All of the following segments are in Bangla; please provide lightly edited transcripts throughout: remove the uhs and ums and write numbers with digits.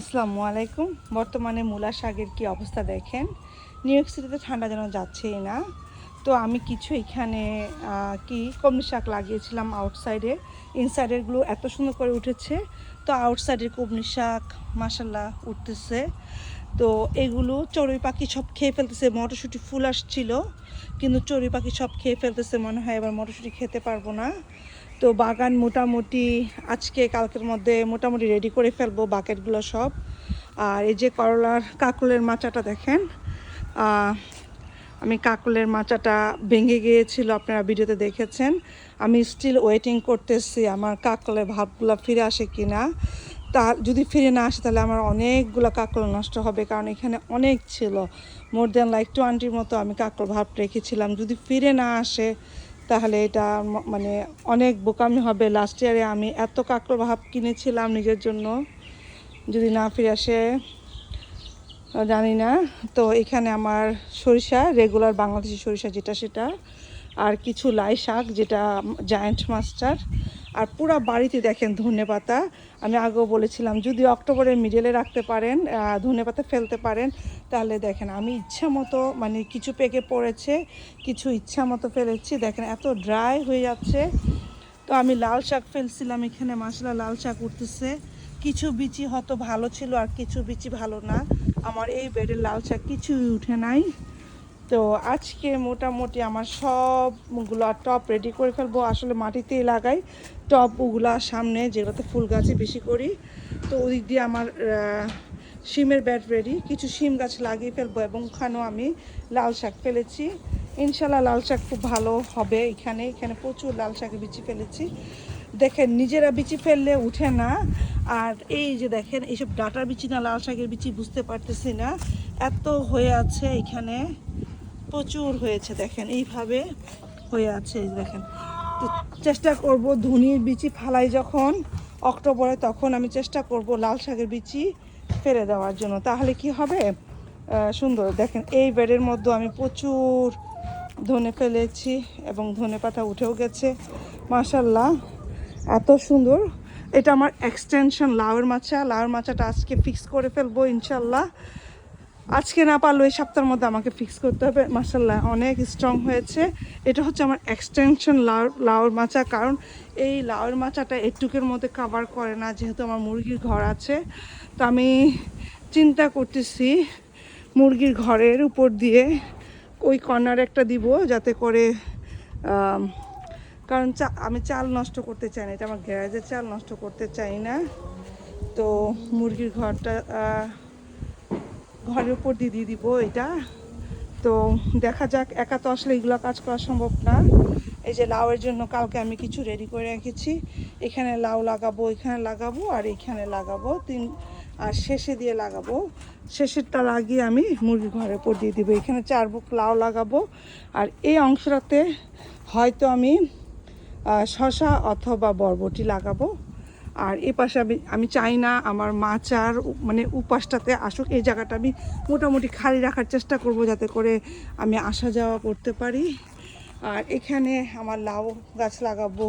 আসসালামু আলাইকুম। বর্তমানে মূলা শাকের কি অবস্থা দেখেন। নিউ ইয়র্ক সিটিতে ঠান্ডা যেন যাচ্ছেই না। তো আমি কিছু এখানে কলমি শাক লাগিয়েছিলাম আউটসাইডে। ইনসাইডেরগুলো এত সুন্দর করে উঠেছে। তো আউটসাইডের কলমি শাক মাশাল্লাহ উঠতেছে। তো এগুলো চড়ুই পাখি সব খেয়ে ফেলতেছে। মটরশুঁটি ফুল আসছিল, কিন্তু চড়ুই পাখি সব খেয়ে ফেলতেছে। মনে হয় এবার মটরশুঁটি খেতে পারবো না। তো বাগান মোটামুটি আজকে কালকের মধ্যে মোটামুটি রেডি করে ফেলবো বাকেটগুলো সব। আর এই যে কাকলের মাচাটা দেখেন, আমি কাকলের মাচাটা ভেঙে গিয়েছিল, আপনারা ভিডিওতে দেখেছেন। আমি স্টিল ওয়েটিং করতেছি আমার কাকলের ভাবগুলো ফিরে আসে কি না। তা যদি ফিরে না আসে তাহলে আমার অনেকগুলো কাকল নষ্ট হবে, কারণ এখানে অনেক ছিল, মোর দেন লাইক 20 মতো আমি কাকল ভাব রেখেছিলাম। যদি ফিরে না আসে তাহলে এটা মানে অনেক বোকামি হবে। লাস্ট ইয়ারে আমি এত কাকল ভাব কিনেছিলাম নিজের জন্য, যদি না ফিরে আসে জানি না। তো এখানে আমার সরিষা, রেগুলার বাংলাদেশি সরিষা যেটা সেটা, আর কিছু লাই শাক যেটা জায়ান্ট মাস্টার, আর পুরো বাড়িতে দেখেন ধনেপাতা। আমি আগেও বলেছিলাম যদি অক্টোবরের মিডলে রাখতে পারেন, ধনেপাতা ফেলতে পারেন, তাহলে দেখেন আমি ইচ্ছা মতো মানে কিছু পেকে পড়েছে, কিছু ইচ্ছা মতো ফেলেছি। দেখেন এত ড্রাই হয়ে যাচ্ছে। তো আমি লাল শাক ফেলছিলাম এখানে, মাশাআল্লাহ লাল শাক উঠতেছে। কিছু বিচি হয়তো ভালো ছিল আর কিছু বিচি ভালো না। আমার এই বেডের লাল শাক কিছুই উঠে নাই। তো আজকে মোটামুটি আমার সবগুলো টপ রেডি করে ফেলবো। আসলে মাটিতেই লাগাই টপগুলা সামনে, যেগুলোতে ফুল গাছে বেশি করি। তো ওই দিক দিয়ে আমার শিমের ব্যাট রেডি, কিছু শিম গাছ লাগিয়ে ফেলবো, এবং ওখানেও আমি লাল শাক ফেলেছি। ইনশাল্লাহ লাল শাক খুব ভালো হবে। এখানে প্রচুর লাল শাকের বিচি ফেলেছি। দেখেন নিজেরা বিচি ফেললে উঠে না। আর এই যে দেখেন এইসব ডাটার বিচি না লাল শাকের বিচি বুঝতে পারতেছি না, এত হয়ে আছে এখানে, প্রচুর হয়েছে। দেখেন এইভাবে হয়ে আছে, দেখেন। তো চেষ্টা করব ধনির বিচি ফালাই যখন অক্টোবরে, তখন আমি চেষ্টা করব লাল শাকের বিচি ফেলে দেওয়ার জন্য, তাহলে কি হবে সুন্দর। দেখেন এই বেডের মধ্যে আমি প্রচুর ধনে ফেলেছি এবং ধনে পাতা উঠেও গেছে মাশাল্লাহ, এত সুন্দর। এটা আমার এক্সটেনশন লাউয়ের মাচাটা আজকে ফিক্স করে ফেলবো ইনশাল্লাহ। আজকে না পারলেও এই সপ্তাহের মধ্যে আমাকে ফিক্স করতে হবে। মাশাল্লাহ অনেক স্ট্রং হয়েছে। এটা হচ্ছে আমার এক্সটেনশন লাউয়ের মাচা, কারণ এই লাউয়ের মাচাটা একটুকের মধ্যে কাভার করে না, যেহেতু আমার মুরগির ঘর আছে। তো আমি চিন্তা করতেছি মুরগির ঘরের উপর দিয়ে ওই কর্নার একটা দিব, যাতে করে কারণ আমি চাল নষ্ট করতে চাই না, এটা আমার গ্যারেজের চাল নষ্ট করতে চাই না। তো মুরগির ঘরের উপর দিয়ে দিব এটা। তো দেখা যাক, একা তো আসলে এগুলো কাজ করা সম্ভব না। এই যে লাউয়ের জন্য কালকে আমি কিছু রেডি করে রেখেছি। এখানে লাউ লাগাবো, এখানে লাগাবো, আর এখানে লাগাবো আর শেষে দিয়ে লাগাবো। শেষেরটা লাগিয়ে আমি মুরগির ঘরের উপর দিয়ে দিব। এখানে 4 বুক লাউ লাগাবো, আর এই অংশটাতে হয়তো আমি শসা অথবা বরবটি লাগাবো। আর এই পাশে আমি চাই না আমার মাচার মানে উপাসটাতে আসুক, এই জায়গাটা আমি মোটামুটি খালি রাখার চেষ্টা করব, যাতে করে আমি আসা যাওয়া করতে পারি। আর এখানে আমার লাউ গাছ লাগাবো,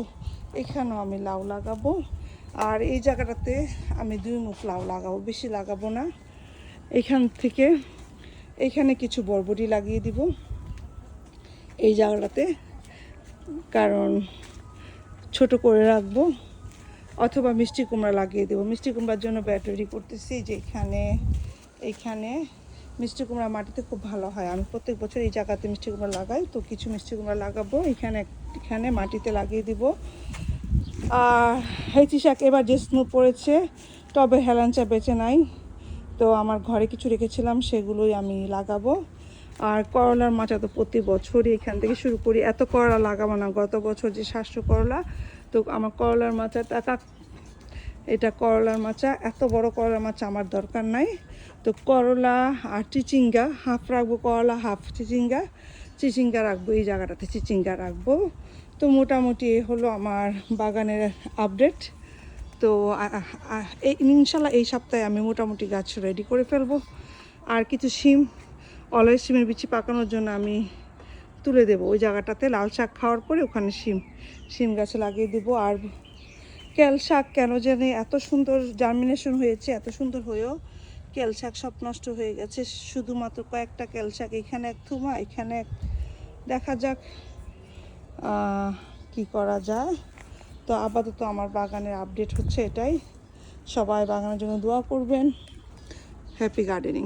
এখানেও আমি লাউ লাগাবো, আর এই জায়গাটাতে আমি 2 মুখ লাউ লাগাবো, বেশি লাগাবো না। এখানে কিছু বরবটি লাগিয়ে দিব এই জায়গাটাতে, কারণ ছোট করে রাখবো, অথবা মিষ্টি কুমড়া লাগিয়ে দেবো। মিষ্টি কুমড়ার জন্য ব্যাট রেডি করতেছি, যে এইখানে মিষ্টি কুমড়া মাটিতে খুব ভালো হয়। আমি প্রত্যেক বছর এই জায়গাতে মিষ্টি কুমড়া লাগাই। তো কিছু মিষ্টি কুমড়া লাগাবো এখানে মাটিতে লাগিয়ে দিব। আর হেঁচি শাক এবার যে স্নো পড়েছে, টবে হেলাঞ্চা বেঁচে নাই, তো আমার ঘরে কিছু রেখেছিলাম, সেগুলোই আমি লাগাবো। আর করলার মাচা তো প্রতি বছরই এখান থেকে শুরু করি। এত করলা লাগাবো না, গত বছর যে 700 করলা। তো আমার করলার মাচাটা এটা করলার মাচা, এত বড় করলার মাচা আমার দরকার নাই। তো করলা আর চিচিঙ্গা হাফ রাখবো, করলা হাফ চিচিঙ্গা রাখবো, এই জায়গাটাতে চিচিঙ্গা রাখবো। তো মোটামুটি হলো আমার বাগানের আপডেট। তো ইনশাল্লাহ এই সপ্তাহে আমি মোটামুটি গাছ রেডি করে ফেলবো। আর কিছু অলওয়েজ শিমের বিচি পাকানোর জন্য আমি তুলে দেবো ওই জায়গাটাতে, লাল শাক খাওয়ার পরে ওখানে শিম গাছ লাগিয়ে দেবো। আর কেল শাক কেন জানি এত সুন্দর জার্মিনেশন হয়েছে, এত সুন্দর হয়েও কেল শাক সব নষ্ট হয়ে গেছে। শুধুমাত্র কয়েকটা কেল শাক, এখানে এক থুমা, এখানে এক। দেখা যাক কি করা যায়। তো আপাতত আমার বাগানের আপডেট হচ্ছে এটাই। সবাই বাগানের জন্য দোয়া করবেন। Happy gardening.